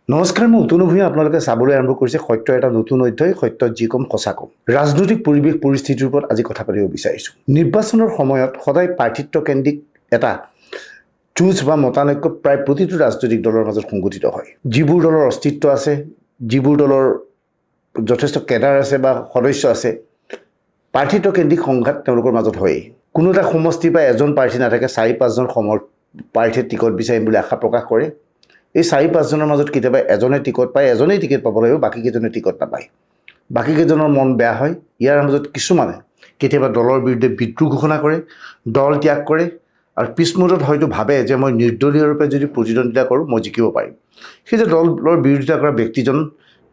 নমস্কাৰ, মই উতনু ভূঞা। আপোনালোকে চাবলৈ আৰম্ভ কৰিছে সত্য এটা নতুন অধ্যায়, সত্য যি কম সঁচা কম। ৰাজনৈতিক পৰিৱেশ পৰিস্থিতিৰ ওপৰত আজি কথা পাতিব বিচাৰিছোঁ। নিৰ্বাচনৰ সময়ত সদায় প্ৰাৰ্থিত্ব কেন্দ্ৰিক এটা যুঁজ বা মতানৈক্য প্ৰায় প্ৰতিটো ৰাজনৈতিক দলৰ মাজত সংঘটিত হয়। যিবোৰ দলৰ অস্তিত্ব আছে, যিবোৰ দলৰ যথেষ্ট কেডাৰ আছে বা সদস্য আছে, প্ৰাৰ্থিত্ব কেন্দ্ৰিক সংঘাত তেওঁলোকৰ মাজত হয়েই। কোনো এটা সমষ্টিৰ পৰা এজন প্ৰাৰ্থী নাথাকে, 4-5জন প্ৰাৰ্থীয়ে টিকট বিচাৰিম বুলি আশা প্ৰকাশ কৰে। এই 4-5জনৰ মাজত কেতিয়াবা এজনে টিকট পায়, এজনেই টিকট পাব লাগিব, বাকীকেইজনে টিকট নাপায়। বাকীকেইজনৰ মন বেয়া হয়। ইয়াৰ মাজত কিছুমানে কেতিয়াবা দলৰ বিৰুদ্ধে বিদ্ৰোহ ঘোষণা কৰে, দল ত্যাগ কৰে, আৰু পিছমূৰত হয়তো ভাবে যে মই নিৰ্দলীয়ৰূপে যদি প্ৰতিদ্বন্দ্বিতা কৰোঁ মই জিকিব পাৰিম। সেই যে দলৰ বিৰোধিতা কৰা ব্যক্তিজন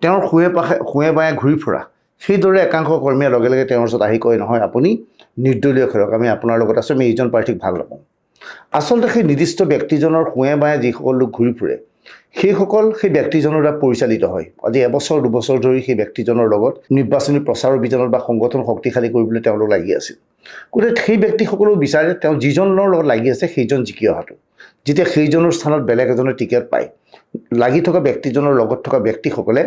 তেওঁৰ শুৱে বায়ে ঘূৰি ফুৰা সেইদৰে একাংশ কৰ্মীয়ে লগে লগে তেওঁৰ ওচৰত আহি কয়, নহয় আপুনি নিৰ্দলীয় খেলক, আমি আপোনাৰ লগত আছোঁ, আমি এইজন প্ৰাৰ্থীক ভাল নাপাওঁ। আচলতে সেই নিৰ্দিষ্ট ব্যক্তিজনৰ শুৱে বায়ে যিসকল লোক ঘূৰি ফুৰে সেইসকল সেই ব্যক্তিজনৰ দ্বাৰা পৰিচালিত হয়। আজি এবছৰ 2 বছৰ ধৰি সেই ব্যক্তিজনৰ লগত নিৰ্বাচনী প্ৰচাৰ অভিযানত বা সংগঠন শক্তিশালী কৰিবলৈ তেওঁলোক লাগি আছিল। গতিকে সেই ব্যক্তিসকলেও বিচাৰে তেওঁ যিজনৰ লগত লাগি আছে সেইজন জিকি অহাটো। যেতিয়া সেইজনৰ স্থানত বেলেগ এজনে টিকেট পায়, লাগি থকা ব্যক্তিজনৰ লগত থকা ব্যক্তিসকলে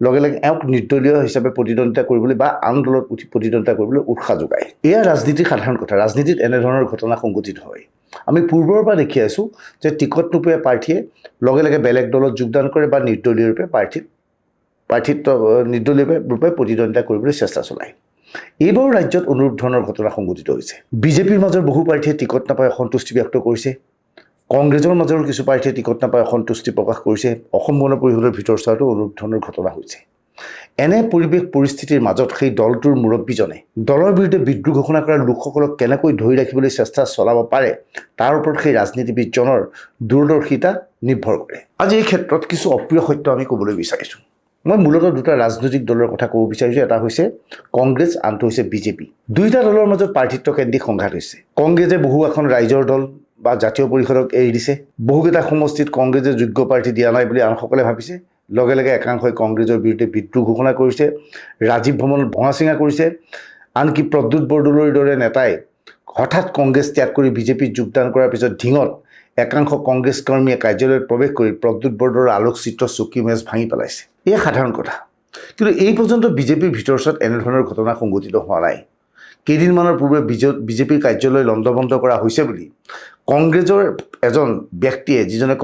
লগে লগে এওঁক নিৰ্দলীয় হিচাপে প্ৰতিদ্বন্দ্বিতা কৰিবলৈ বা আন দলত উঠি প্ৰতিদ্বন্দ্বিতা কৰিবলৈ উৎসাহ যোগায়। এয়া ৰাজনীতিৰ সাধাৰণ কথা। ৰাজনীতিত এনেধৰণৰ ঘটনা সংঘটিত হয়। আমি পূৰ্বৰ পৰা দেখি আছোঁ যে টিকট নোপোৱা প্ৰাৰ্থীয়ে লগে লগে বেলেগ দলত যোগদান কৰে বা নিৰ্দলীয়ৰূপে নিৰ্দলীয়ৰূপে প্ৰতিদ্বন্দ্বিতা কৰিবলৈ চেষ্টা চলায়। এইবাৰো ৰাজ্যত অনুৰূপ ধৰণৰ ঘটনা সংঘটিত হৈছে। বিজেপিৰ মাজৰ বহু প্ৰাৰ্থীয়ে টিকট নাপাই অসন্তুষ্টি ব্যক্ত কৰিছে। কংগ্ৰেছৰ মাজৰ কিছু প্ৰাৰ্থীয়ে টিকট নাপাই অসন্তুষ্টি প্ৰকাশ কৰিছে। অসম গণ পৰিষদৰ ভিতৰচোৱাতো অনুৰূপ ধৰণৰ ঘটনা হৈছে। এনে পৰিৱেশ পৰিস্থিতিৰ মাজত সেই দলটোৰ মুৰব্বীজনে দলৰ বিৰুদ্ধে বিদ্ৰোহ ঘোষণা কৰা লোকসকলক কেনেকৈ ধৰি ৰাখিবলৈ চেষ্টা চলাব পাৰে তাৰ ওপৰত সেই ৰাজনীতিবিদজনৰ দূৰদৰ্শিতা নিৰ্ভৰ কৰে। আজি এই ক্ষেত্ৰত কিছু অপ্ৰিয় সত্য আমি ক'বলৈ বিচাৰিছোঁ। মই মূলতঃ দুটা ৰাজনৈতিক দলৰ কথা ক'ব বিচাৰিছোঁ। এটা হৈছে কংগ্ৰেছ, আনটো হৈছে বিজেপি। দুয়োটা দলৰ মাজত প্ৰাৰ্থিত্ব কেন্দ্ৰিক সংঘাত হৈছে। কংগ্ৰেছে বহু এখন ৰাইজৰ দল বা জাতীয় পৰিষদক এৰি দিছে। বহুকেইটা সমষ্টিত কংগ্ৰেছে যোগ্য প্ৰাৰ্থী দিয়া নাই বুলি আনসকলে ভাবিছে। লগে লগে একাংশই কংগ্ৰেছৰ বিৰুদ্ধে বিদ্ৰোহ ঘোষণা কৰিছে, ৰাজীৱ ভৱনত ভঙা চিঙা কৰিছে। আনকি প্ৰদ্যুৎ বৰদলৈৰ দৰে নেতাই হঠাৎ কংগ্ৰেছ ত্যাগ কৰি বিজেপিত যোগদান কৰাৰ পিছত ঢিঙত একাংশ কংগ্ৰেছ কৰ্মীয়ে কাৰ্যালয়ত প্ৰৱেশ কৰি প্ৰদ্যুৎ বৰদলৈৰ আলোকচিত্ৰ চকী মেজ ভাঙি পেলাইছে। এয়া সাধাৰণ কথা। কিন্তু এই পৰ্যন্ত বিজেপিৰ ভিতৰচোৱাত এনেধৰণৰ ঘটনা সংঘটিত হোৱা নাই। কেইদিনমানৰ পূৰ্বে বিজেপিৰ কাৰ্যালয় লণ্ডভণ্ড কৰা হৈছে বুলি কংগ্ৰেছৰ এজন ব্যক্তিয়ে, যিজনে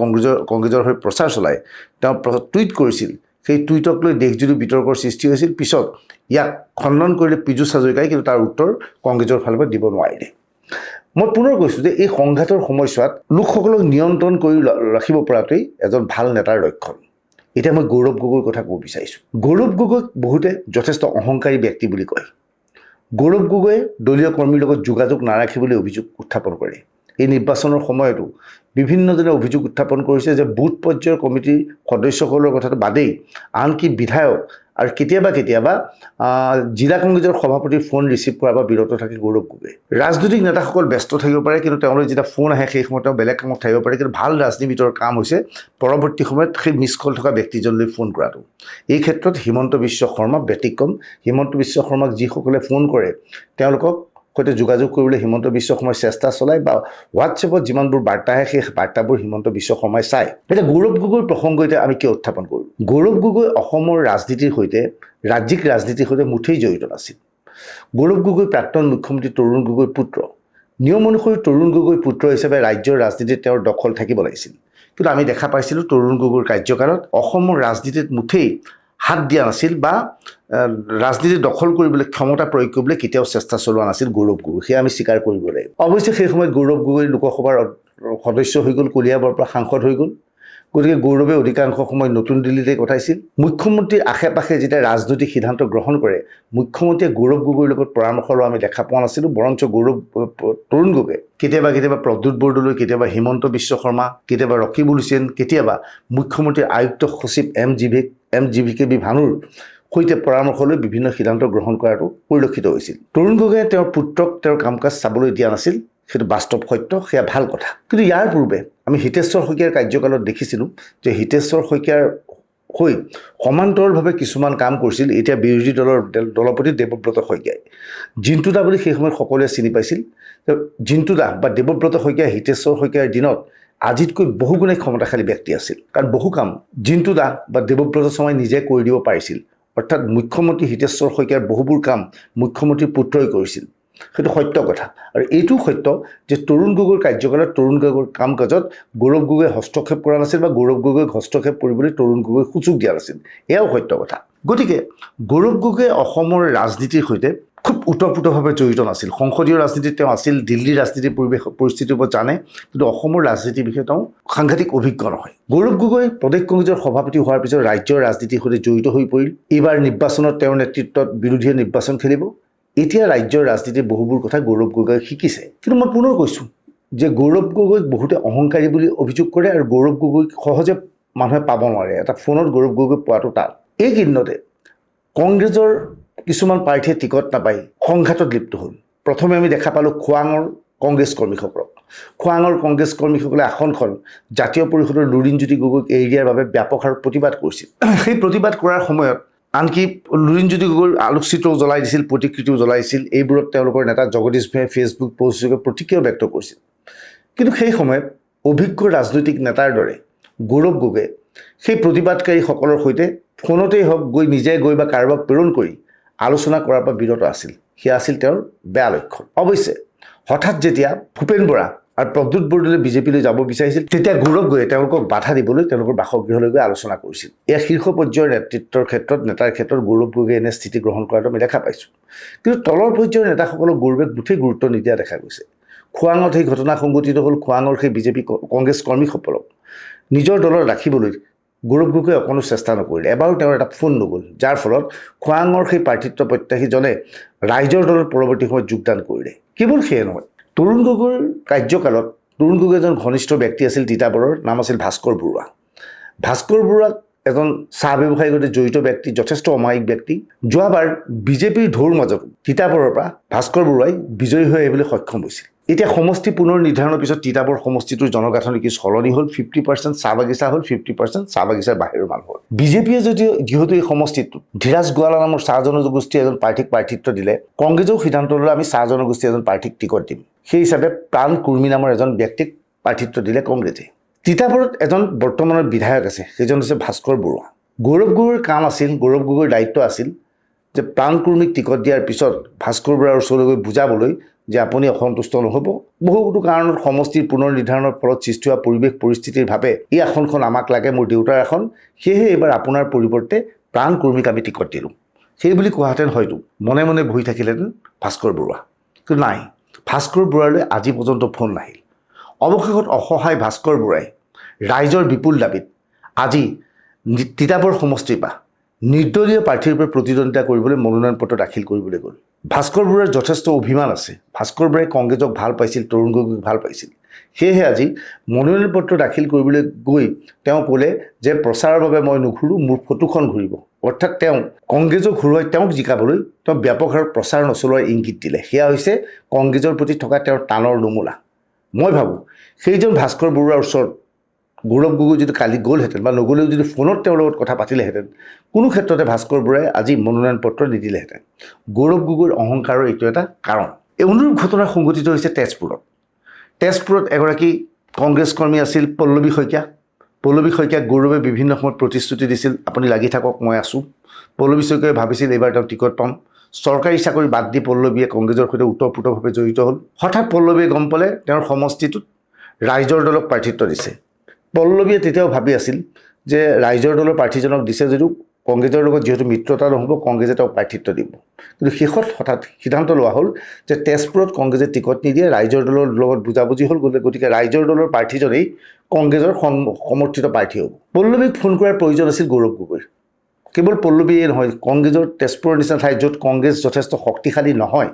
কংগ্ৰেছৰ হৈ প্ৰচাৰ চলায়, তেওঁ টুইট কৰিছিল। সেই টুইটক লৈ দেশজুৰি বিতৰ্কৰ সৃষ্টি হৈছিল। পিছত ইয়াক খণ্ডন কৰিলে পীযুষ হাজৰিকাই, কিন্তু তাৰ উত্তৰ কংগ্ৰেছৰ ফালৰ পৰা দিব নোৱাৰিলে। মই পুনৰ কৈছোঁ যে এই সংঘাতৰ সময়ছোৱাত লোকসকলক নিয়ন্ত্ৰণ কৰি ৰাখিব পৰাটোৱেই এজন ভাল নেতাৰ লক্ষণ। এতিয়া মই গৌৰৱ গগৈৰ কথা ক'ব বিচাৰিছোঁ। গৌৰৱ গগৈক বহুতে যথেষ্ট অহংকাৰী ব্যক্তি বুলি কয়। গৌৰৱ গগৈয়ে দলীয় কৰ্মীৰ লগত যোগাযোগ নাৰাখিবলৈ অভিযোগ উত্থাপন কৰে। এই নিৰ্বাচনৰ সময়তো বিভিন্নজনে অভিযোগ উত্থাপন কৰিছে যে বুথ পৰ্যায়ৰ কমিটিৰ সদস্যসকলৰ কথাটো বাদেই আনকি বিধায়ক আৰু কেতিয়াবা জিলা কংগ্ৰেছৰ সভাপতিৰ ফোন ৰিচিভ কৰাৰ পৰা বিৰত থাকে গৌৰৱ গগৈ। ৰাজনৈতিক নেতাসকল ব্যস্ত থাকিব পাৰে, কিন্তু তেওঁলোকে যেতিয়া ফোন আহে সেই সময়ত তেওঁ বেলেগ কামত থাকিব পাৰে। কিন্তু ভাল ৰাজনীতিবিদৰ কাম হৈছে পৰৱৰ্তী সময়ত সেই মিছ কল থকা ব্যক্তিজনলৈ ফোন কৰাটো। এই ক্ষেত্ৰত হিমন্ত বিশ্ব শৰ্মা ব্যতিক্ৰম। হিমন্ত বিশ্ব শৰ্মাক যিসকলে ফোন কৰে তেওঁলোকক সৈতে যোগাযোগ কৰিবলৈ হিমন্ত বিশ্ব শৰ্মাই চেষ্টা চলায়, বা হোৱাটছএপত যিমানবোৰ বাৰ্তা আহে সেই বাৰ্তাবোৰ হিমন্ত বিশ্ব শৰ্মাই চায়। এতিয়া গৌৰৱ গগৈৰ প্ৰসংগ এতিয়া আমি কিয় উত্থাপন কৰোঁ? গৌৰৱ গগৈ অসমৰ ৰাজনীতিৰ সৈতে, ৰাজ্যিক ৰাজনীতিৰ সৈতে মুঠেই জড়িত নাছিল। গৌৰৱ গগৈ প্ৰাক্তন মুখ্যমন্ত্ৰী তৰুণ গগৈৰ পুত্ৰ। নিয়ম অনুসৰি তৰুণ গগৈৰ পুত্ৰ হিচাপে ৰাজ্যৰ ৰাজনীতিত তেওঁৰ দখল থাকিব লাগিছিল। কিন্তু আমি দেখা পাইছিলোঁ তৰুণ গগৈৰ কাৰ্যকালত অসমৰ ৰাজনীতিত মুঠেই হাত দিয়া নাছিল বা ৰাজনীতি দখল কৰিবলৈ, ক্ষমতা প্ৰয়োগ কৰিবলৈ কেতিয়াও চেষ্টা চলোৱা নাছিল গৌৰৱ গগৈ। সেয়া আমি স্বীকাৰ কৰিব লাগিব। অৱশ্যে সেই সময়ত গৌৰৱ গগৈ লোকসভাৰ সদস্য হৈ গ'ল, কলিয়াবৰৰ পৰা সাংসদ হৈ গ'ল। গতিকে গৌৰৱে অধিকাংশ সময় নতুন দিল্লীতে কটাইছিল। মুখ্যমন্ত্ৰীৰ আশে পাশে যেতিয়া ৰাজনৈতিক সিদ্ধান্ত গ্ৰহণ কৰে, মুখ্যমন্ত্ৰীয়ে গৌৰৱ গগৈৰ লগত পৰামৰ্শ লোৱা আমি দেখা পোৱা নাছিলোঁ। বৰঞ্চ তৰুণ গগৈ কেতিয়াবা প্ৰদ্যুৎ বৰদলৈ, কেতিয়াবা হিমন্ত বিশ্ব শৰ্মা, কেতিয়াবা ৰকিবুল হুছেইন, কেতিয়াবা মুখ্যমন্ত্ৰীৰ আয়ুক্ত সচিব এম জি ভি কে বি ভানুৰ সৈতে পৰামৰ্শ লৈ বিভিন্ন সিদ্ধান্ত গ্ৰহণ কৰাটো পৰিলক্ষিত হৈছিল। তৰুণ গগৈয়ে তেওঁৰ পুত্ৰক তেওঁৰ কাম কাজ চাবলৈ দিয়া নাছিল, সেইটো বাস্তৱ সত্য, সেয়া ভাল কথা। কিন্তু ইয়াৰ পূৰ্বে আমি হিতেশ্বৰ শইকীয়াৰ কাৰ্যকালত দেখিছিলোঁ যে হিতেশ্বৰ শইকীয়াৰ হৈ সমান্তৰালভাৱে কিছুমান কাম কৰিছিল এতিয়া বিৰোধী দলৰ দলপতি দেৱব্ৰত শইকীয়াই। জিন্তু দা বুলি সেই সময়ত সকলোৱে চিনি পাইছিল। জিন্তু দা বা দেৱব্ৰত শইকীয়া হিতেশ্বৰ শইকীয়াৰ দিনত আজিতকৈ বহুগুণে ক্ষমতাশালী ব্যক্তি আছিল কাৰণ বহু কাম জিন্তু দাস বা দেৱব্ৰত শৰ্মাই নিজে কৰি দিব পাৰিছিল অৰ্থাৎ মুখ্যমন্ত্ৰী হিতেশ্বৰ শইকীয়াৰ বহুবোৰ কাম মুখ্যমন্ত্ৰীৰ পুত্ৰই কৰিছিল সেইটো সত্য কথা আৰু এইটো সত্য যে তৰুণ গগৈৰ কাৰ্যকালত তৰুণ গগৈৰ কাম কাজত গৌৰৱ গগৈ হস্তক্ষেপ কৰা নাছিল বা গৌৰৱ গগৈক হস্তক্ষেপ কৰিবলৈ তৰুণ গগৈ সুযোগ দিয়া নাছিল এয়াও সত্য কথা গতিকে গৌৰৱ গগৈ অসমৰ ৰাজনীতিৰ সৈতে খুব ওতঃপ্ৰোতভাৱে জড়িত নাছিল সংসদীয় ৰাজনীতিত তেওঁ আছিল দিল্লীৰ ৰাজনীতিৰ পৰিস্থিতিৰ ওপৰত জানে কিন্তু অসমৰ ৰাজনীতিৰ বিষয়ে তেওঁ সাংঘাতিক অভিজ্ঞ নহয় গৌৰৱ গগৈ প্ৰদেশ কংগ্ৰেছৰ সভাপতি হোৱাৰ পিছত ৰাজ্যৰ ৰাজনীতিৰ সৈতে জড়িত হৈ পৰিল এইবাৰ নিৰ্বাচনত তেওঁৰ নেতৃত্বত বিৰোধীয়ে নিৰ্বাচন খেলিব এতিয়া ৰাজ্যৰ ৰাজনীতিৰ বহুবোৰ কথা গৌৰৱ গগৈ শিকিছে কিন্তু মই পুনৰ কৈছোঁ যে গৌৰৱ গগৈক বহুতে অহংকাৰী বুলি অভিযোগ কৰে আৰু গৌৰৱ গগৈক সহজে মানুহে পাব নোৱাৰে এটা ফোনত গৌৰৱ গগৈ পোৱাটো টান এইকেইদিনতে কংগ্ৰেছৰ কিছুমান প্ৰাৰ্থীয়ে টিকট নাপাই সংঘাতত লিপ্ত হ'ল প্ৰথমে আমি দেখা পালোঁ খোৱাঙৰ কংগ্ৰেছ কৰ্মীসকলক খোৱাঙৰ কংগ্ৰেছ কৰ্মীসকলে আসনখন জাতীয় পৰিষদৰ লুৰিণজ্যোতি গগৈক এৰি দিয়াৰ বাবে ব্যাপক হাৰত প্ৰতিবাদ কৰিছিল সেই প্ৰতিবাদ কৰাৰ সময়ত আনকি লুৰিণজ্যোতি গগৈৰ আলোকচিত্ৰও জ্বলাই দিছিল প্ৰতিকৃতিও জ্বলাইছিল এইবোৰত তেওঁলোকৰ নেতা জগদীশ ভূঞাই ফেচবুক পোষ্টযোগে প্ৰতিক্ৰিয়াও ব্যক্ত কৰিছিল কিন্তু সেই সময়ত অভিজ্ঞ ৰাজনৈতিক নেতাৰ দৰে গৌৰৱ গগৈয়ে সেই প্ৰতিবাদকাৰীসকলৰ সৈতে ফোনতেই হওক নিজে গৈ বা কাৰোবাক প্ৰেৰণ কৰি আলোচনা কৰাৰ পৰা বিৰত আছিল সেয়া আছিল তেওঁৰ বেয়া লক্ষণ অৱশ্যে হঠাৎ যেতিয়া ভূপেন বৰা আৰু প্ৰদ্যুৎ বৰদলৈ বিজেপিলৈ যাব বিচাৰিছিল তেতিয়া গৌৰৱ গগৈয়ে তেওঁলোকক বাধা দিবলৈ তেওঁলোকৰ বাসগৃহলৈ গৈ আলোচনা কৰিছিল এয়া শীৰ্ষ পৰ্যায়ৰ নেতৃত্বৰ ক্ষেত্ৰত নেতাৰ ক্ষেত্ৰত গৌৰৱ গগৈয়ে এনে স্থিতি গ্ৰহণ কৰাটো আমি দেখা পাইছোঁ কিন্তু তলৰ পৰ্যায়ৰ নেতাসকলক গৌৰৱে মুঠেই গুৰুত্ব নিদিয়া দেখা গৈছে খোৱাঙত সেই ঘটনা সংঘটিত হ'ল খোৱাঙৰ সেই বিজেপি কংগ্ৰেছ কৰ্মীসকলক নিজৰ দলত ৰাখিবলৈ গৌৰৱ গগৈয়ে অকণো চেষ্টা নকৰিলে এবাৰো তেওঁৰ এটা ফোন নগ'ল যাৰ ফলত খোৱাঙৰ সেই প্ৰাৰ্থিত্ব প্ৰত্যাশীজনে ৰাইজৰ দলত পৰৱৰ্তী সময়ত যোগদান কৰিলে কেৱল সেয়ে নহয় তৰুণ গগৈৰ কাৰ্যকালত তৰুণ গগৈ এজন ঘনিষ্ঠ ব্যক্তি আছিল তিতাবৰৰ নাম আছিল ভাস্কৰ বৰুৱা ভাস্কৰ বৰুৱাক এজন চাহ ব্যৱসায়ীৰ সৈতে জড়িত ব্যক্তি যথেষ্ট অমায়িক ব্যক্তি যোৱাবাৰ বিজেপিৰ ঢৌৰ মাজত তিতাবৰৰ পৰা ভাস্কৰ বৰুৱাই বিজয়ী হৈ আহিবলৈ সক্ষম হৈছিল এতিয়া সমষ্টি পুনৰ নিৰ্ধাৰণৰ পিছত তিতাবৰ সমষ্টিটোৰ জনগাঁথনি কি সলনি হ'ল 50% চাহ বাগিচা হ'ল 50% চাহ বাগিচাৰ বাহিৰৰ মানুহ হ'ল বিজেপিয়ে যিহেতু এই সমষ্টিটোত ধীৰাজ গোৱালা নামৰ চাহ জনগোষ্ঠীৰ এজন প্ৰাৰ্থীক প্ৰাৰ্থিত্ব দিলে কংগ্ৰেছেও সিদ্ধান্ত ল'লে আমি চাহ জনগোষ্ঠীৰ এজন প্ৰাৰ্থীক টিকট দিম সেই হিচাপে প্ৰাণ কুৰ্মী নামৰ এজন ব্যক্তিক প্ৰাৰ্থিত্ব দিলে কংগ্ৰেছে তিতাবৰত এজন বৰ্তমানৰ বিধায়ক আছে সেইজন হৈছে ভাস্কৰ বৰুৱা গৌৰৱ গগৈৰ কাম আছিল গৌৰৱ গগৈৰ দায়িত্ব আছিল যে প্ৰাণ কুৰ্মীক টিকট দিয়াৰ পিছত ভাস্কৰ বৰুৱাৰ ওচৰলৈ গৈ বুজাবলৈ যে আপুনি অসন্তুষ্ট নহ'ব বহুতো কাৰণত সমষ্টিৰ পুনৰ নিৰ্ধাৰণৰ ফলত সৃষ্টি হোৱা পৰিৱেশ পৰিস্থিতিৰ ভাৱে এই আসনখন আমাক লাগে মোৰ দেউতাৰ আসন সেয়েহে এইবাৰ আপোনাৰ পৰিৱৰ্তে প্ৰাণ কৰ্মীক আমি টিকট দিলোঁ সেই বুলি কোৱাহেঁতেন হয়তো মনে মনে বহি থাকিলেহেঁতেন ভাস্কৰ বৰুৱা কিন্তু নাই ভাস্কৰ বৰুৱালৈ আজি পৰ্যন্ত ফোন নাহিল অৱশেষত অসহায় ভাস্কৰ বৰুৱাই ৰাইজৰ বিপুল দাবীত আজি তিতাবৰ সমষ্টিৰ পৰা নিৰ্দলীয় প্ৰাৰ্থীৰ পৰা প্ৰতিদ্বন্দ্বিতা কৰিবলৈ মনোনয়ন পত্ৰ দাখিল কৰিবলৈ গ'ল ভাস্কৰ বৰুৱাৰ যথেষ্ট অভিমান আছে ভাস্কৰ বৰুৱাই কংগ্ৰেছক ভাল পাইছিল তৰুণ গগৈক ভাল পাইছিল সেয়েহে আজি মনোনয়ন পত্ৰ দাখিল কৰিবলৈ গৈ তেওঁ ক'লে যে প্ৰচাৰৰ বাবে মই নুঘূৰোঁ মোৰ ফটোখন ঘূৰিব অৰ্থাৎ তেওঁ কংগ্ৰেছক ঘূৰুৱাই তেওঁক জিকাবলৈ তেওঁ ব্যাপক হাৰত প্ৰচাৰ নচলোৱাৰ ইংগিত দিলে সেয়া হৈছে কংগ্ৰেছৰ প্ৰতি থকা তেওঁৰ টানৰ নমুনা মই ভাবোঁ সেইজন ভাস্কৰ বৰুৱাৰ ওচৰত গৌৰৱ গগৈ যদি কালি গ'লহেঁতেন বা নগ'লেও যদি ফোনত তেওঁৰ লগত কথা পাতিলেহেঁতেন কোনো ক্ষেত্ৰতে ভাস্কৰ বৰুৱাই আজি মনোনয়ন পত্ৰ নিদিলেহেঁতেন গৌৰৱ গগৈৰ অহংকাৰৰ এইটো এটা কাৰণ এই অনুৰূপ ঘটনা সংঘটিত হৈছে তেজপুৰত এগৰাকী কংগ্ৰেছ কৰ্মী আছিল পল্লৱী শইকীয়াক গৌৰৱে বিভিন্ন সময়ত প্ৰতিশ্ৰুতি দিছিল আপুনি লাগি থাকক মই আছোঁ পল্লৱী শইকীয়াই ভাবিছিল এইবাৰ তেওঁ টিকট পাম চৰকাৰী চাকৰি বাদ দি পল্লৱীয়ে কংগ্ৰেছৰ সৈতে ওতঃপ্ৰোতভাৱে জড়িত হ'ল হঠাৎ পল্লৱীয়ে গম পালে তেওঁৰ সমষ্টিটোত ৰাইজৰ দলক প্ৰাৰ্থিত্ব দিছে পল্লৱীয়ে তেতিয়াও ভাবি আছিল যে ৰাইজৰ দলৰ প্ৰাৰ্থীজনক দিছে যদিও কংগ্ৰেছৰ লগত যিহেতু মিত্ৰতা নহ'ব কংগ্ৰেছে তেওঁক প্ৰাৰ্থিত্ব দিব কিন্তু শেষত হঠাৎ সিদ্ধান্ত লোৱা হ'ল যে তেজপুৰত কংগ্ৰেছে টিকট নিদিয়ে ৰাইজৰ দলৰ লগত বুজাবুজি হ'ল গতিকে ৰাইজৰ দলৰ প্ৰাৰ্থীজনেই কংগ্ৰেছৰ সমৰ্থিত প্ৰাৰ্থী হ'ব পল্লৱীক ফোন কৰাৰ প্ৰয়োজন আছিল গৌৰৱ গগৈৰ কেৱল পল্লৱীয়ে নহয় কংগ্ৰেছৰ তেজপুৰৰ নিচিনা ঠাইত য'ত কংগ্ৰেছ যথেষ্ট শক্তিশালী নহয়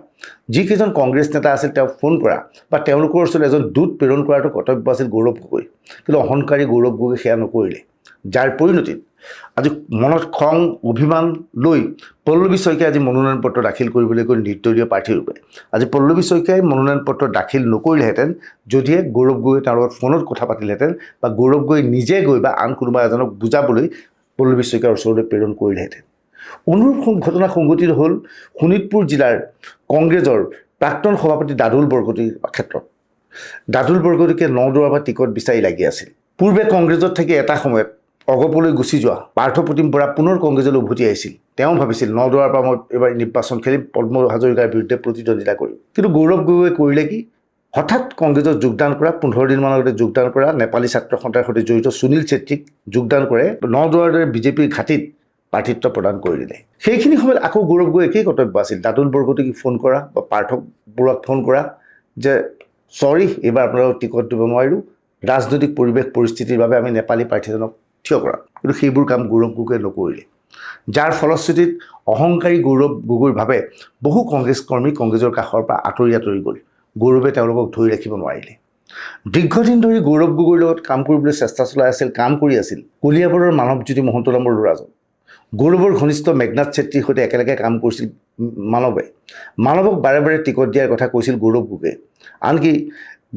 যিকেইজন কংগ্ৰেছ নেতা আছিল তেওঁক ফোন কৰা বা তেওঁলোকৰ ওচৰত এজন দূত প্ৰেৰণ কৰাটো কৰ্তব্য আছিল গৌৰৱ গগৈ কিন্তু অহংকাৰী গৌৰৱ গগৈ সেয়া নকৰিলে যাৰ পৰিণতিত আজি মনত খং অভিমান লৈ পল্লৱী শইকীয়াই আজি মনোনয়ন পত্ৰ দাখিল কৰিবলৈ গৈ নিৰ্দলীয় প্ৰাৰ্থীৰূপে আজি পল্লৱী শইকীয়াই মনোনয়ন পত্ৰ দাখিল নকৰিলেহেঁতেন যদিহে গৌৰৱ গগৈ তেওঁৰ লগত ফোনত কথা পাতিলেহেঁতেন বা গৌৰৱ গগৈ নিজে গৈ বা আন কোনোবা এজনক বুজাবলৈ পল্লৱী শইকীয়াৰ ওচৰলৈ প্ৰেৰণ কৰিলেহেঁতেন অনুৰূপ ঘটনা সংঘটিত হ'ল শোণিতপুৰ জিলাৰ কংগ্ৰেছৰ প্ৰাক্তন সভাপতি দাদুল বৰকটীৰ ক্ষেত্ৰত দাতুল বৰগোহাঁইকে নদুৱাৰৰ পৰা টিকট বিচাৰি লাগি আছিল পূৰ্বে কংগ্ৰেছত থাকি এটা সময়ত অগপলৈ গুচি যোৱা পাৰ্থপ্ৰতিম বৰা পুনৰ কংগ্ৰেছলৈ উভতি আহিছিল তেওঁ ভাবিছিল নদুৱাৰৰ পৰা মই এইবাৰ নিৰ্বাচন খেলিম পদ্ম হাজৰিকাৰ বিৰুদ্ধে প্ৰতিদ্বন্দ্বিতা কৰিম কিন্তু গৌৰৱ গগৈয়ে কৰিলে কি হঠাৎ কংগ্ৰেছত যোগদান কৰা 15 দিনমান আগতে যোগদান কৰা নেপালী ছাত্ৰ সন্থাৰ সৈতে জড়িত সুনীল চেত্ৰীক যোগদান কৰে নদুৱাৰৰ দৰে বিজেপিৰ ঘাটিত প্ৰাৰ্থিত্ব প্ৰদান কৰি দিলে সেইখিনি সময়ত আকৌ গৌৰৱ গগৈ একেই কৰ্তব্য আছিল দাতুল বৰগোহাঁইক ফোন কৰা বা পাৰ্থ বৰুৱাক ফোন কৰা যে চৰি এইবাৰ আপোনালোকক টিকট দিব নোৱাৰিলোঁ ৰাজনৈতিক পৰিৱেশ পৰিস্থিতিৰ বাবে আমি নেপালী প্ৰাৰ্থীজনক থিয় কৰা কিন্তু সেইবোৰ কাম গৌৰৱ গগৈয়ে নকৰিলে যাৰ ফলশ্ৰুতিত অহংকাৰী গৌৰৱ গগৈৰ ভাৱে বহু কংগ্ৰেছ কৰ্মী কংগ্ৰেছৰ কাষৰ পৰা আঁতৰি গ'ল গৌৰৱে তেওঁলোকক ধৰি ৰাখিব নোৱাৰিলে দীৰ্ঘদিন ধৰি গৌৰৱ গগৈৰ লগত কাম কৰিবলৈ চেষ্টা চলাই আছিল কাম কৰি আছিল কলিয়াবৰৰ মানৱজ্যোতি মহন্ত নামৰ ল'ৰাজন গৌৰৱৰ ঘনিষ্ঠ মেঘনাথ চেত্ৰীৰ সৈতে একেলগে কাম কৰিছিল মানৱক বাৰে বাৰে টিকট দিয়াৰ কথা কৈছিল গৌৰৱ গগৈয়ে আনকি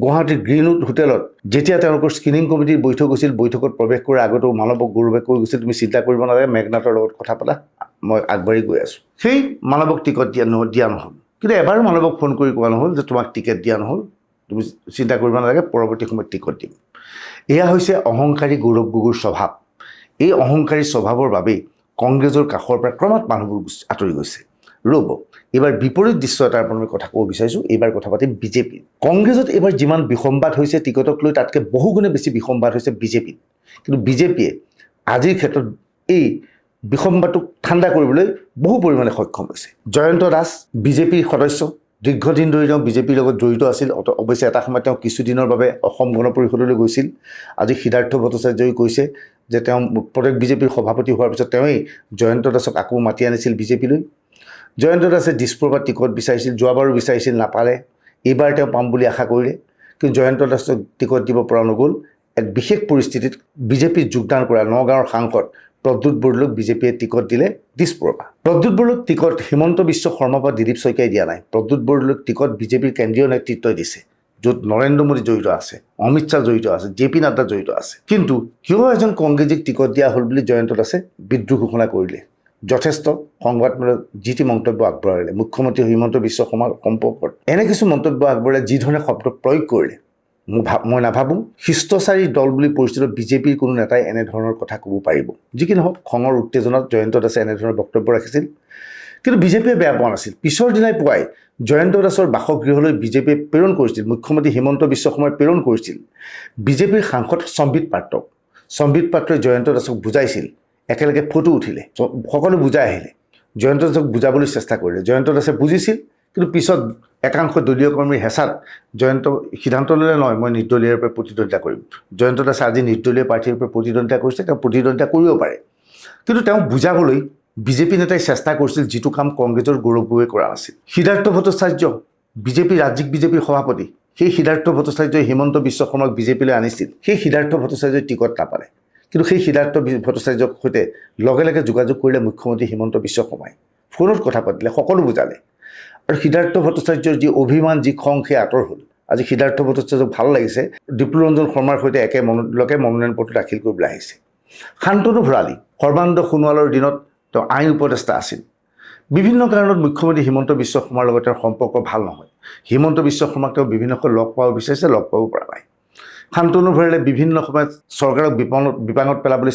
গুৱাহাটীৰ গ্ৰীণউড হোটেলত যেতিয়া তেওঁলোকৰ স্ক্ৰিনিং কমিটিৰ বৈঠক হৈছিল বৈঠকত প্ৰৱেশ কৰাৰ আগতেও মানৱক গৌৰৱে কৈ গৈছিল তুমি চিন্তা কৰিব নালাগে মেঘনাথৰ লগত কথা পাতা মই আগবাঢ়ি গৈ আছোঁ সেই মানৱক টিকট দিয়া নহ'ল কিন্তু এবাৰো মানৱক ফোন কৰি কোৱা নহ'ল যে তোমাক টিকেট দিয়া নহ'ল তুমি চিন্তা কৰিব নালাগে পৰৱৰ্তী সময়ত টিকট দিম এয়া হৈছে অহংকাৰী গৌৰৱ গগৈৰ স্বভাৱ এই অহংকাৰী স্বভাৱৰ বাবেই কংগ্ৰেছৰ কাষৰ পৰা ক্ৰমাৎ মানুহবোৰ আঁতৰি গৈছে ৰ'ব এইবাৰ বিপৰীত দৃশ্য এটাৰ ওপৰত মই কথা ক'ব বিচাৰিছোঁ এইবাৰ কথা পাতিম বিজেপি কংগ্ৰেছত এইবাৰ যিমান বিসম্বাদ হৈছে টিকটক লৈ তাতকৈ বহুগুণে বেছি বিসম্বাদ হৈছে বিজেপিত কিন্তু বিজেপিয়ে আজিৰ ক্ষেত্ৰত এই বিসম্বাদটোক ঠাণ্ডা কৰিবলৈ বহু পৰিমাণে সক্ষম হৈছে জয়ন্ত দাস বিজেপিৰ সদস্য দীৰ্ঘদিন ধৰি তেওঁ বিজেপিৰ লগত জড়িত আছিল অৱশ্যে এটা সময়ত তেওঁ কিছুদিনৰ বাবে অসম গণ পৰিষদলৈ গৈছিল আজি সিদ্ধাৰ্থ ভট্টাচাৰ্যই কৈছে যে তেওঁ প্ৰদেশ বিজেপিৰ সভাপতি হোৱাৰ পিছত তেওঁই জয়ন্ত দাসক আকৌ মাতি আনিছিল বিজেপিলৈ জয়ন্ত দাসে দিছপুৰৰ পৰা টিকট বিচাৰিছিল যোৱাবাৰো বিচাৰিছিল নাপালে এইবাৰ তেওঁ পাম বুলি আশা কৰিলে কিন্তু জয়ন্ত দাসক টিকট দিব পৰা নগ'ল এক বিশেষ পৰিস্থিতিত বিজেপিত যোগদান কৰা নগাঁৱৰ সাংসদ প্ৰদ্যুৎ বৰদলৈক বিজেপিয়ে টিকট দিলে দিছপুৰৰ পৰা প্ৰদ্যুৎ বৰদলৈক টিকট হিমন্ত বিশ্ব শৰ্মা বা দিলীপ শইকীয়াই দিয়া নাই প্ৰদ্যুৎ বৰদলৈক টিকট বিজেপিৰ কেন্দ্ৰীয় নেতৃত্বই দিছে য'ত নৰেন্দ্ৰ মোদী জড়িত আছে অমিত শ্বাহ জড়িত আছে জে পি নাড্ডা জড়িত আছে কিন্তু কিয় এজন কংগ্ৰেছীক টিকট দিয়া হ'ল বুলি জয়ন্ত দাসে বিদ্ৰোহ ঘোষণা কৰিলে যথেষ্ট সংবাদমেলত যি টি মন্তব্য আগবঢ়ালে মুখ্যমন্ত্ৰী হিমন্ত বিশ্ব শৰ্মাৰ সম্পৰ্কত এনে কিছু মন্তব্য আগবঢ়ালে যি ধৰণে শব্দ প্ৰয়োগ কৰিলে মই নাভাবোঁ শিষ্টাচাৰী দল বুলি পৰিচিত বিজেপিৰ কোনো নেতাই এনেধৰণৰ কথা ক'ব পাৰিব যি কি নহওক খঙৰ উত্তেজনাত জয়ন্ত দাসে এনেধৰণৰ বক্তব্য ৰাখিছিল কিন্তু বিজেপিয়ে বেয়া পোৱা নাছিল পিছৰ দিনাই পুৱাই জয়ন্ত দাসৰ বাসগৃহলৈ বিজেপিয়ে প্ৰেৰণ কৰিছিল মুখ্যমন্ত্ৰী হিমন্ত বিশ্ব শৰ্মাই প্ৰেৰণ কৰিছিল বিজেপিৰ সাংসদ সম্বিত পাত্ৰই জয়ন্ত দাসক বুজাইছিল একেলগে ফটো উঠিলে সকলো বুজাই আহিলে জয়ন্ত দাসক বুজাবলৈ চেষ্টা কৰিলে জয়ন্ত দাসে বুজিছিল কিন্তু পিছত একাংশ দলীয় কৰ্মীৰ হেঁচাত জয়ন্ত সিদ্ধান্ত ল'লে নহয় মই নিৰ্দলীয়ৰ পৰা প্ৰতিদ্বন্দ্বিতা কৰিম জয়ন্ত দাসে আজি নিৰ্দলীয় প্ৰাৰ্থীৰ পৰা প্ৰতিদ্বন্দ্বিতা কৰিছে তেওঁ প্ৰতিদ্বন্দ্বিতা কৰিব পাৰে কিন্তু তেওঁ বুজাবলৈ বিজেপি নেতাই চেষ্টা কৰিছিল যিটো কাম কংগ্ৰেছৰ গৌৰৱ গগৈয়ে কৰা নাছিল সিদ্ধাৰ্থ ভট্টাচাৰ্য বিজেপি ৰাজ্যিক বিজেপিৰ সভাপতি সেই সিদ্ধাৰ্থ ভট্টাচাৰ্যই হিমন্ত বিশ্ব শৰ্মাক বিজেপিলৈ আনিছিল সেই সিদ্ধাৰ্থ ভট্টাচাৰ্যই টিকট নাপালে কিন্তু সেই সিদ্ধাৰ্থ ভট্টাচাৰ্যৰ সৈতে লগে লগে যোগাযোগ কৰিলে মুখ্যমন্ত্ৰী হিমন্ত বিশ্ব শৰ্মাই ফোনত কথা পাতিলে সকলো বুজালে আৰু সিদ্ধাৰ্থ ভট্টাচাৰ্যৰ যি অভিমান যি খং সেই আঁতৰ হ'ল আজি সিদ্ধাৰ্থ ভট্টাচাৰ্যক ভাল লাগিছে ডিপ্লৰঞ্জন শৰ্মাৰ সৈতে একেলগে মনোনয়ন পত্ৰ দাখিল কৰিবলৈ আহিছে শান্তনু ভৰালী সৰ্বানন্দ সোণোৱালৰ দিনত তেওঁ আইন উপদেষ্টা আছিল বিভিন্ন কাৰণত মুখ্যমন্ত্ৰী হিমন্ত বিশ্ব শৰ্মাৰ লগত তেওঁৰ সম্পৰ্ক ভাল নহয় হিমন্ত বিশ্ব শৰ্মাক তেওঁ বিভিন্নকৈ লগ পাব বিচাৰিছে লগ পাব পৰা নাই শান্তনু ভৰালীয়ে বিভিন্ন সময়ত চৰকাৰক বিপাঙত পেলাবলৈ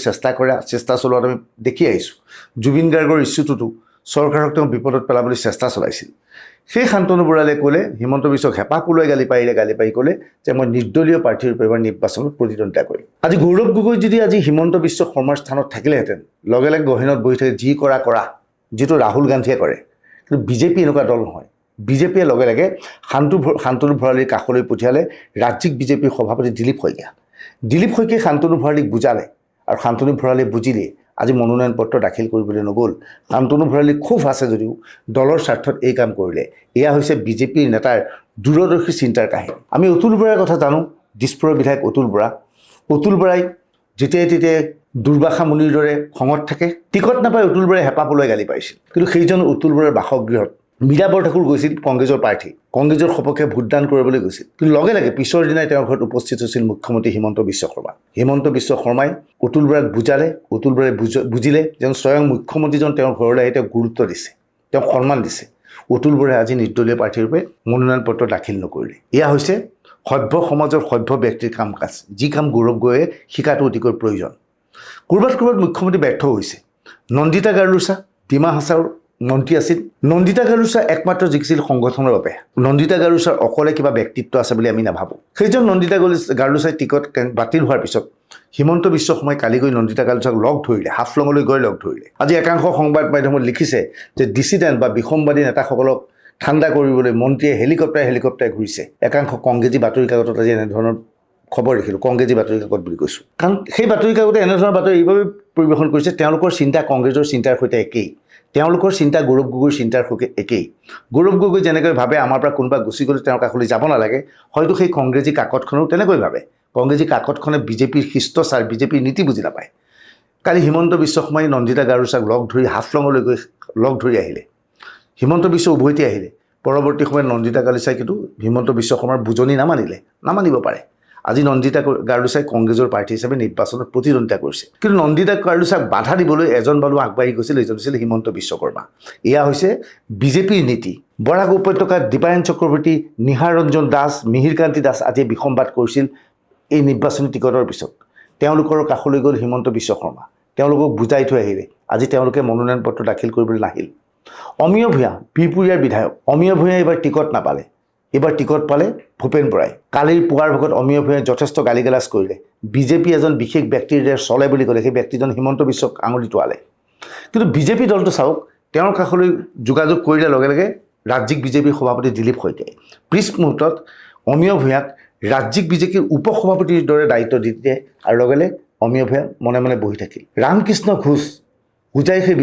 চেষ্টা চলোৱাত আমি দেখি আহিছোঁ জুবিন গাৰ্গৰ ইছ্যুটোতো চৰকাৰক তেওঁ বিপদত পেলাবলৈ চেষ্টা চলাইছিল সেই শান্তনু বৰালীয়ে ক'লে হিমন্ত বিশ্বক হেঁপাহ পলুৱাই গালি পাৰি ক'লে যে মই নিৰ্দলীয় প্ৰাৰ্থীৰ পৰা এবাৰ নিৰ্বাচনত প্ৰতিদ্বন্দ্বিতা কৰিম আজি গৌৰৱ গগৈ যদি আজি হিমন্ত বিশ্ব শৰ্মাৰ স্থানত থাকিলেহেঁতেন লগে লগে গহীনত বহি থাকে যি কৰা যিটো ৰাহুল গান্ধীয়ে কৰে কিন্তু বিজেপি এনেকুৱা দল নহয় বিজেপিয়ে লগে লগে শান্তনু ভৰালীৰ কাষলৈ পঠিয়ালে ৰাজ্যিক বিজেপিৰ সভাপতি দিলীপ শইকীয়াই শান্তনু ভৰালীক বুজালে আৰু শান্তনু ভৰালীয়ে বুজিলে আজি মনোনয়ন পত্ৰ দাখিল কৰিবলৈ নগ'ল শান্তনু ভৰালী খুব আছে যদিও দলৰ স্বাৰ্থত এই কাম কৰিলে এয়া হৈছে বিজেপিৰ নেতাৰ দূৰদৰ্শী চিন্তাৰ কাহিনী আমি অতুল বৰাৰ কথা জানো দিছপুৰৰ বিধায়ক অতুল বৰাই যেতিয়াই তেতিয়াই দুৰ্বাসা মুনিৰ দৰে খঙত থাকে টিকট নাপাই অতুল বৰাই হেঁপাহ পলুৱাই গালি পাৰিছিল কিন্তু সেইজন অতুল বৰাৰ বাসগৃহত মীৰা বৰঠাকুৰ গৈছিল কংগ্ৰেছৰ প্ৰাৰ্থী কংগ্ৰেছৰ সপক্ষে ভোটদান কৰিবলৈ গৈছিল কিন্তু লগে লগে পিছৰ দিনাই তেওঁৰ ঘৰত উপস্থিত হৈছিল মুখ্যমন্ত্ৰী হিমন্ত বিশ্ব শৰ্মাই অতুল বৰাক বুজালে অতুল বৰাই বুজিলে যেন স্বয়ং মুখ্যমন্ত্ৰীজন তেওঁৰ ঘৰলৈ আহি তেওঁক গুৰুত্ব দিছে তেওঁক সন্মান দিছে অতুল বৰাই আজি নিৰ্দলীয় প্ৰাৰ্থীৰ পৰা মনোনয়ন পত্ৰ দাখিল নকৰিলে এয়া হৈছে সভ্য সমাজৰ সভ্য ব্যক্তিৰ কাম কাজ যি কাম গৌৰৱ গগৈয়ে শিকাটো অতিকৈ প্ৰয়োজন ক'ৰবাত মুখ্যমন্ত্ৰী ব্যৰ্থ হৈছে নন্দিতা গাৰুছা ডিমা হাছাওৰ মন্ত্ৰী আছিল নন্দিতা গাৰুছা একমাত্ৰ জিকিছিল সংগঠনৰ বাবে নন্দিতা গাৰুছাৰ অকলে কিবা ব্যক্তিত্ব আছে বুলি আমি নাভাবোঁ সেইজন নন্দিতা গাৰুছাই টিকট বাতিল হোৱাৰ পিছত হিমন্ত বিশ্ব শৰ্মাই কালি গৈ নন্দিতা গাৰুছাক লগ ধৰিলে হাফলঙলৈ গৈ লগ ধৰিলে আজি একাংশ সংবাদ মাধ্যমত লিখিছে যে ডিচিডেণ্ট বা বিসম্বাদী নেতাসকলক ঠাণ্ডা কৰিবলৈ মন্ত্ৰীয়ে হেলিকপ্টাৰে ঘূৰিছে একাংশ কংগ্ৰেছী বাতৰি কাকতত আজি এনেধৰণৰ খবৰ দেখিলোঁ কংগ্ৰেছী বাতৰি কাকত বুলি কৈছোঁ কাৰণ সেই বাতৰি কাকতে এনেধৰণৰ বাতৰি এইভাৱে পৰিৱেশন কৰিছে তেওঁলোকৰ চিন্তা কংগ্ৰেছৰ চিন্তাৰ সৈতে একেই তেওঁলোকৰ চিন্তা গৌৰৱ গগৈৰ চিন্তাৰ সৈতে একেই গৌৰৱ গগৈ যেনেকৈ ভাবে আমাৰ পৰা কোনোবা গুচি গ'লে তেওঁৰ কাষলৈ যাব নালাগে হয়তো সেই কংগ্ৰেছী কাকতখনেও তেনেকৈ ভাবে কংগ্ৰেছী কাকতখনে বিজেপিৰ শিষ্টাচাৰ বিজেপিৰ নীতি বুজি নাপায় কালি হিমন্ত বিশ্ব শৰ্মাই নন্দিতা গাৰুছাক লগ ধৰি হাফলঙলৈ গৈ লগ ধৰি আহিলে হিমন্ত বিশ্ব উভতি আহিলে পৰৱৰ্তী সময়ত নন্দিতা গাৰুছাই কিন্তু হিমন্ত বিশ্ব শৰ্মাৰ বুজনি নামানিব পাৰে আজি নন্দিতা গাৰুছাই কংগ্ৰেছৰ প্ৰাৰ্থী হিচাপে নিৰ্বাচনত প্ৰতিদ্বন্দ্বিতা কৰিছে কিন্তু নন্দিতা গাৰুছাক বাধা দিবলৈ এজন মানুহ আগবাঢ়ি গৈছিল এইজন আছিল হিমন্ত বিশ্ব শৰ্মা এয়া হৈছে বিজেপিৰ নীতি বৰাক উপত্যকাত দীপায়ন চক্ৰৱৰ্তী নিহাৰ ৰঞ্জন দাস মিহিৰকান্তি দাস আদিয়ে বিসম্বাদ কৰিছিল এই নিৰ্বাচনী টিকটৰ পিছত তেওঁলোকৰ কাষলৈ গ'ল হিমন্ত বিশ্ব শৰ্মা তেওঁলোকক বুজাই থৈ আহিলে আজি তেওঁলোকে মনোনয়ন পত্ৰ দাখিল কৰিবলৈ নাহিল অমিয় ভূঞা বিহপুৰীয়াৰ বিধায়ক অমিয় ভূঞাই এইবাৰ টিকট নাপালে এইবাৰ টিকট পালে ভূপেন বৰাই কালিৰ পুৱাৰ ভাগত অমিয় ভূঞাই যথেষ্ট গালিগালাজ কৰিলে বিজেপি এজন বিশেষ ব্যক্তিৰ চলে বুলি ক'লে সেই ব্যক্তিজন হিমন্ত বিশ্বক আঙুলি টোৱালে কিন্তু বিজেপি দলটো চাওক তেওঁৰ কাষলৈ যোগাযোগ কৰিলে লগে লগে ৰাজ্যিক বিজেপিৰ সভাপতি দিলীপ শইকীয়াই পিছ মুহূৰ্তত অমিয় ভূঞাক ৰাজ্যিক বিজেপিৰ উপসভাপতিৰ দৰে দায়িত্ব দি দিয়ে আৰু লগে লগে অমিয় ভূঞা মনে মনে বহি থাকিল ৰামকৃষ্ণ ঘোষ বুজাই সেই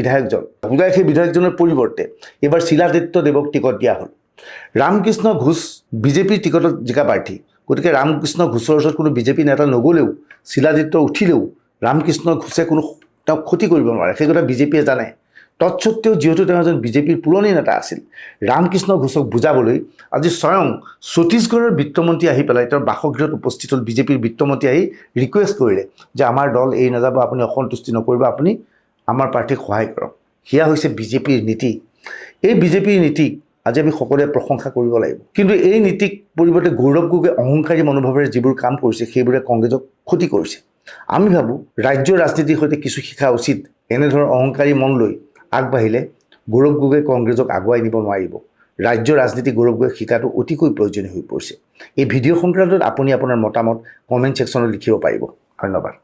বিধায়কজনৰ পৰিৱৰ্তে এইবাৰ শিলাদিত্য দেৱক টিকট দিয়া হ'ল ৰামকৃষ্ণ ঘোষ বিজেপিৰ টিকটত জিকা প্ৰাৰ্থী গতিকে ৰামকৃষ্ণ ঘোষৰ ওচৰত কোনো বিজেপি নেতা নগ'লেও শিলাদিত্য উঠিলেও ৰামকৃষ্ণ ঘোষে কোনো তেওঁক ক্ষতি কৰিব নোৱাৰে সেই কথা বিজেপিয়ে জানে তৎসত্ত্বেও যিহেতু তেওঁ এজন বিজেপিৰ পুৰণি নেতা আছিল ৰামকৃষ্ণ ঘোষক বুজাবলৈ আজি স্বয়ং ছত্তীশগড়ৰ বিত্তমন্ত্ৰী আহি পেলাই তেওঁৰ বাসগৃহত উপস্থিত হ'ল বিজেপিৰ বিত্তমন্ত্ৰী আহি ৰিকুৱেষ্ট কৰিলে যে আমাৰ দল এই নাযাব আপুনি অসন্তুষ্টি নকৰিব আপুনি আমাৰ প্ৰাৰ্থীক সহায় কৰক সেয়া হৈছে বিজেপিৰ নীতি এই বিজেপিৰ নীতি আজি আমি সকলোৱে প্ৰশংসা কৰিব লাগিব কিন্তু এই নীতিক পৰিৱৰ্তে গৌৰৱ গগৈ অহংকাৰী মনোভাৱেৰে যিবোৰ কাম কৰিছে সেইবোৰে কংগ্ৰেছক ক্ষতি কৰিছে আমি ভাবোঁ ৰাজ্যৰ ৰাজনীতিৰ সৈতে কিছু শিকা উচিত এনেধৰণৰ অহংকাৰী মন লৈ আগবাঢ়িলে গৌৰৱ গগৈ কংগ্ৰেছক আগুৱাই নিব নোৱাৰিব ৰাজ্যৰ ৰাজনীতি গৌৰৱ গগৈ শিকাটো অতিকৈ প্ৰয়োজনীয় হৈ পৰিছে এই ভিডিঅ' সংক্ৰান্তত আপুনি আপোনাৰ মতামত কমেণ্ট ছেকশ্যনত লিখিব পাৰিব ধন্যবাদ